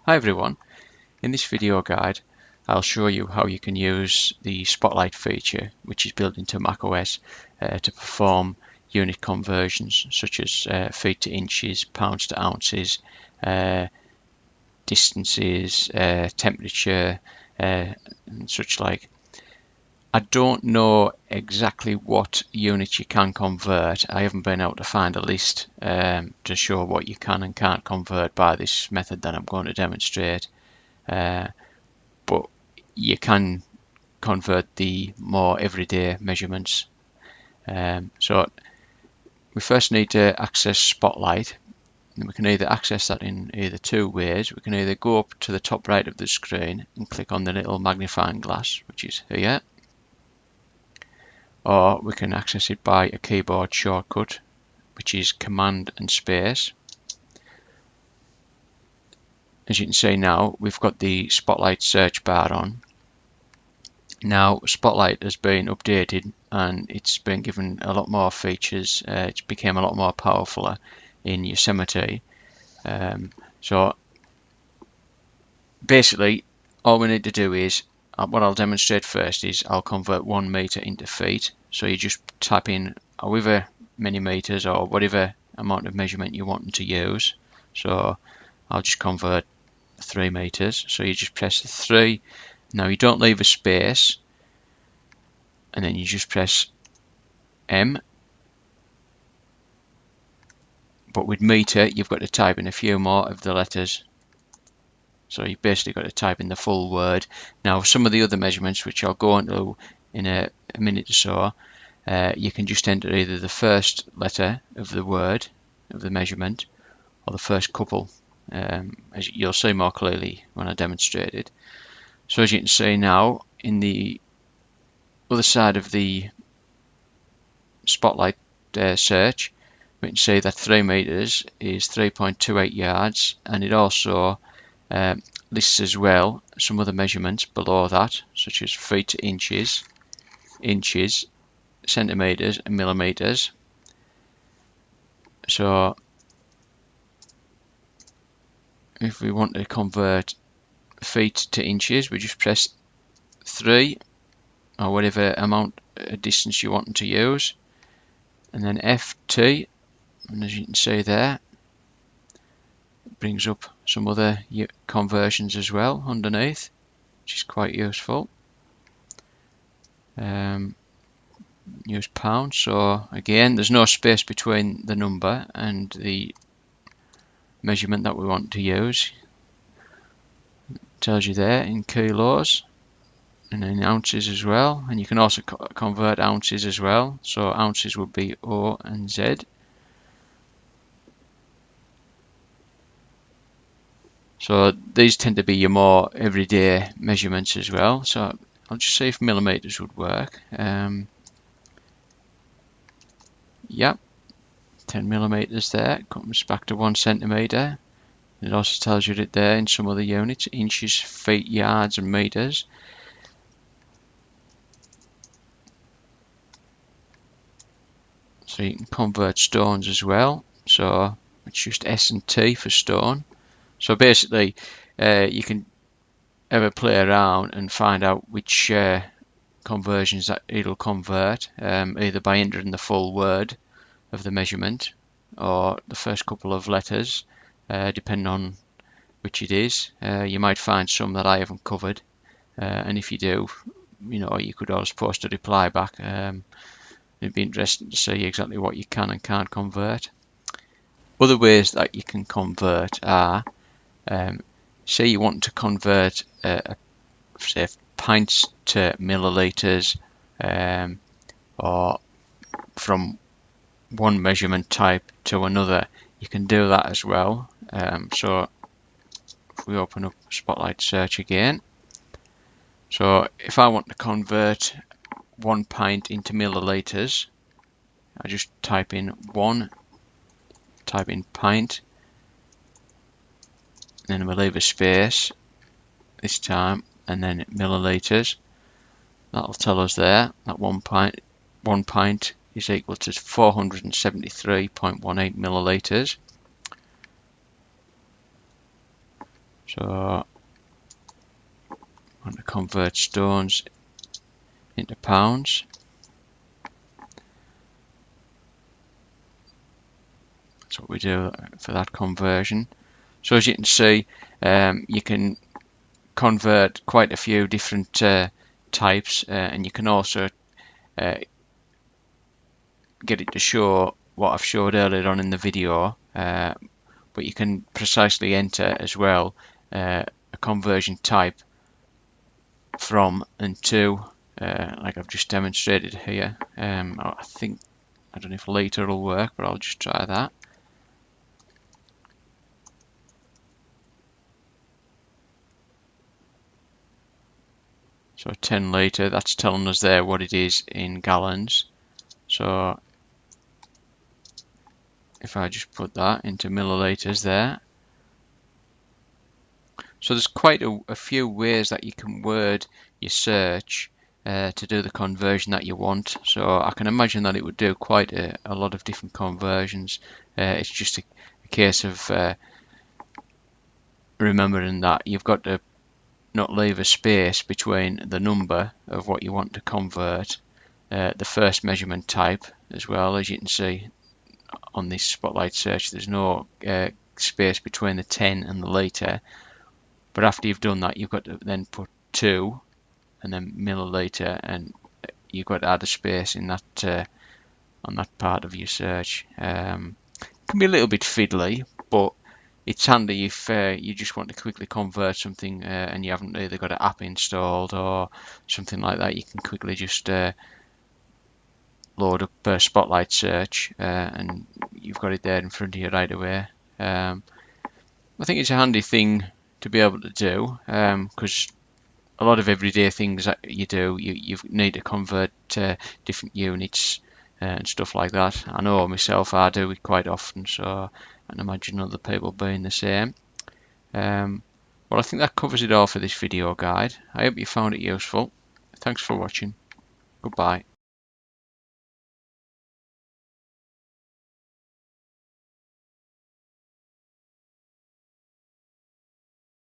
Hi everyone, in this video guide I'll show you how you can use the Spotlight feature which is built into macOS to perform unit conversions such as feet to inches, pounds to ounces, distances, temperature and such like. I don't know exactly what units you can convert. I haven't been able to find a list to show what you can and can't convert by this method that I'm going to demonstrate. But you can convert the more everyday measurements. So we first need to access Spotlight, and we can either access that in either two ways. We can either go up to the top right of the screen and click on the little magnifying glass, which is here, or we can access it by a keyboard shortcut, which is Command and Space. As you can see now, we've got the Spotlight search bar on. Now Spotlight has been updated and it's been given a lot more features. It's became a lot more powerful in Yosemite. So basically all we need to do is, what I'll demonstrate first is I'll convert 1 meter into feet. So you just type in however many meters or whatever amount of measurement you want to use. So I'll just convert 3 meters. So you just press the 3. Now you don't leave a space, and then you just press M. But with meter, you've got to type in a few more of the letters. So you've basically got to type in the full word. Now some of the other measurements, which I'll go into in a minute or so, you can just enter either the first letter of the word, of the measurement, or the first couple, as you'll see more clearly when I demonstrate it. So as you can see now, in the other side of the Spotlight search, we can see that 3 meters is 3.28 yards, and it also lists as well some other measurements below that, such as feet to inches, inches, centimeters and millimeters. So if we want to convert feet to inches, we just press 3 or whatever amount of distance you want to use, and then FT, and as you can see there, it brings up some other conversions as well underneath, which is quite useful. Use pounds, so again there's no space between the number and the measurement that we want to use. It tells you there in kilos and in ounces as well, and you can also convert ounces as well. So ounces would be O and Z. So these tend to be your more everyday measurements as well. So I'll just see if millimeters would work. Yep, 10 millimeters there, comes back to 1 centimeter. It also tells you that there in some other units, inches, feet, yards and meters. So you can convert stones as well. So it's just S and T for stone. So basically you can ever play around and find out which conversions that it'll convert, either by entering the full word of the measurement or the first couple of letters, depending on which it is. You might find some that I haven't covered, and if you do, you could always post a reply back. It'd be interesting to see exactly what you can and can't convert. Other ways that you can convert are, say you want to convert say pints to milliliters, or from one measurement type to another, you can do that as well. So if we open up Spotlight search again, so if I want to convert 1 pint into milliliters, I just type in 1, type in pint, then we'll leave a space this time, and then milliliters. That'll tell us there that 1 pint is equal to 473.18 milliliters. So I want to convert stones into pounds. That's what we do for that conversion. So as you can see, you can convert quite a few different types, and you can also get it to show what I've showed earlier on in the video, but you can precisely enter as well a conversion type from and to, like I've just demonstrated here. I don't know if later will work, but I'll just try that. So 10 litre, that's telling us there what it is in gallons. So if I just put that into milliliters there. So there's quite a few ways that you can word your search to do the conversion that you want. So I can imagine that it would do quite a lot of different conversions. It's just a case of remembering that you've got to not leave a space between the number of what you want to convert, the first measurement type as well. As you can see on this spotlight search, there's no space between the 10 and the litre, but after you've done that, you've got to then put 2 and then milliliter, and you've got to add a space in that on that part of your search. It can be a little bit fiddly, but it's handy if you just want to quickly convert something and you haven't either got an app installed or something like that. You can quickly just load up a Spotlight search and you've got it there in front of you right away. I think it's a handy thing to be able to do because a lot of everyday things that you do, you need to convert different units and stuff like that. I know myself, I do it quite often, so I can imagine other people being the same. Well, I think that covers it all for this video guide. I hope you found it useful. Thanks for watching. Goodbye.